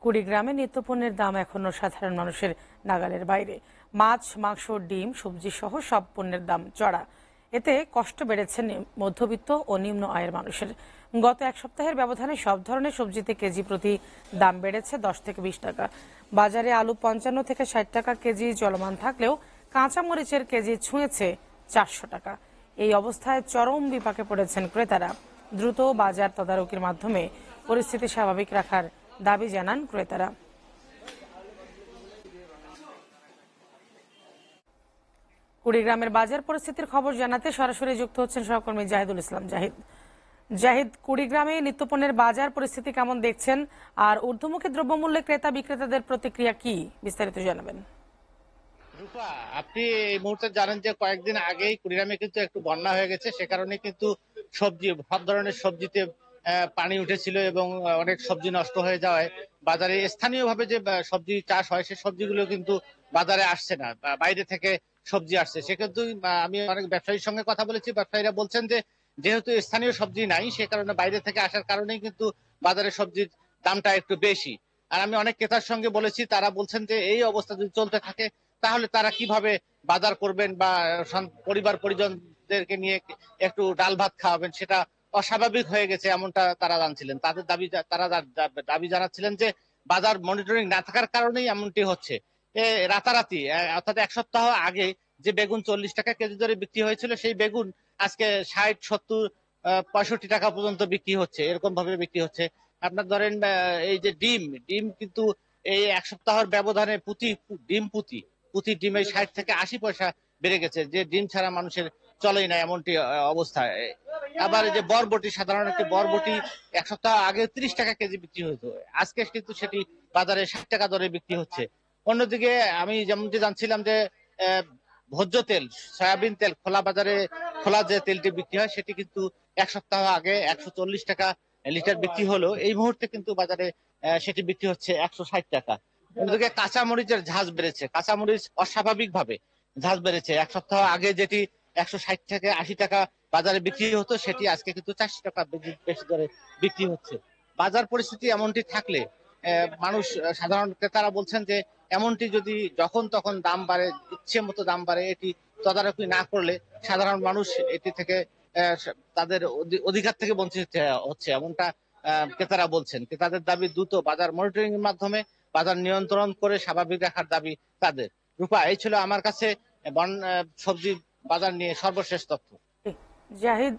কুড়িগ্রামে নিত্যপণ্যের দাম এখনো সাধারণ মানুষের নাগালের বাইরে। মাছ, মাংস, ডিম, সবজি সহ সব পণ্যের দাম চড়া। এতে কষ্ট বেড়েছে মধ্যবিত্ত ও নিম্ন আয়ের মানুষের। গত এক সপ্তাহের ব্যবধানে সব ধরনের সবজিতে কেজি প্রতি দাম বেড়েছে 10 থেকে 20 টাকা। বাজারে আলু 55 থেকে 60 টাকা কেজি চলমান থাকলেও কাঁচা মরিচের কেজি ছুঁয়েছে 400 টাকা। এই অবস্থায় চরম বিপাকে পড়েছেন ক্রেতারা। দ্রুত বাজার তদারকির মাধ্যমে পরিস্থিতি স্বাভাবিক রাখার দাবি জানান ক্রেতারা। কুড়িগ্রামের বাজার পরিস্থিতির খবর জানাতে সরাসরি যুক্ত হচ্ছেন সহকর্মী জাহিদুল ইসলাম। জাহিদ, কুড়িগ্রামে নিত্যপণ্যের বাজার পরিস্থিতি কেমন দেখছেন, আর ঊর্ধ্বমুখী দ্রব্যমূল্যে ক্রেতা বিক্রেতাদের প্রতিক্রিয়া কি, বিস্তারিত জানাবেন। রূপা, আপনি এই মুহূর্তে জানেন যে কয়েকদিন আগেই কুড়িগ্রামে কিন্তু একটু বন্যা হয়ে গেছে। সে কারণে কিন্তু সবজি, সব ধরনের সবজিতে পানি উঠেছিল এবং অনেক সবজি নষ্ট হয়ে যাওয়ায় বাজারে স্থানীয়ভাবে যে সবজি চাষ হয় সে সবজিগুলো কিন্তু বাজারে আসছে না, বাইরে থেকে সবজি আসছে। সেক্ষেত্রে আমি অনেক ব্যবসায়ীর সঙ্গে কথা বলেছি। ব্যবসায়ীরা বলছেন যে যেহেতু স্থানীয় সবজি নাই, সে কারণে বাইরে থেকে আসার কারণেই কিন্তু বাজারে সবজির দামটা একটু বেশি। আর আমি অনেক ক্রেতার সঙ্গে বলেছি, তারা বলছেন যে এই অবস্থা যদি চলতে থাকে তাহলে তারা কিভাবে বাজার করবেন বা পরিবার পরিজনদেরকে নিয়ে একটু ডাল ভাত খাওয়াবেন, সেটা অস্বাভাবিক হয়ে গেছে এমনটা তারা জানছিলেন। তাদের দাবি, তারা দাবি জানাচ্ছিলেন যে বাজার মনিটরিং না থাকার কারণেই এমনটি হচ্ছে। রাতারাতি অর্থাৎ এক সপ্তাহ আগে যে বেগুন 40 টাকা কেজি দরে বিক্রি হয়েছিল, সেই বেগুন আজকে 60, 70, 65 টাকা পর্যন্ত বিক্রি হচ্ছে, এরকম ভাবে বিক্রি হচ্ছে। আপনার ধরেন এই যে ডিম ডিম কিন্তু এই এক সপ্তাহের ব্যবধানে ডিম প্রতি ডিমে 60 থেকে 80 পয়সা বেড়ে গেছে, যে ডিম ছাড়া মানুষের চলেই না এমনটি অবস্থা। আবার এই যে বরবটি, সাধারণ একটি বরবটি এক সপ্তাহ আগে 30 টাকা কেজি বিক্রি হতো, আজকে কিন্তু সেটি বাজারে 60 টাকা দরে বিক্রি হচ্ছে। অন্যদিকে আমি যেমনটি জানছিলাম যে আহ, ভোজ্য তেল, সয়াবিন তেল খোলা বাজারে, খোলা যে তেলটি বিক্রি হয় সেটি কিন্তু এক সপ্তাহ আগে 140 টাকা লিটার বিক্রি হলো, এই মুহূর্তে কিন্তু বাজারে সেটি বিক্রি হচ্ছে 160 টাকা। অন্যদিকে কাঁচামরিচের ঝাঁজ বেড়েছে, কাঁচামরিচ অস্বাভাবিক ভাবে ঝাঁজ বেড়েছে। এক সপ্তাহ আগে যেটি 160 থেকে 80 টাকা বাজারে বিক্রি হতো, সেটি আজকে কিন্তু 400 টাকা বেশি দরে বিক্রি হচ্ছে। বাজার পরিস্থিতি এমনটি থাকলে মানুষ, সাধারণ ক্রেতারা বলছেন যে এমনটি যদি যখন তখন দাম বাড়ে, ইচ্ছে মতো দাম বাড়ে, এটি তদারকি না করলে সাধারণ মানুষ এটি থেকে তাদের অধিকার থেকে বঞ্চিত হচ্ছে, এমনটা ক্রেতারা বলছেন। ক্রেতাদের দাবি দ্রুত বাজার মনিটরিং এর মাধ্যমে বাজার নিয়ন্ত্রণ করে স্বাভাবিক রাখার দাবি তাদের। রূপা, এই ছিল আমার কাছে সবজি বাজার নিয়ে সর্বশেষ তথ্য। জাহিদ,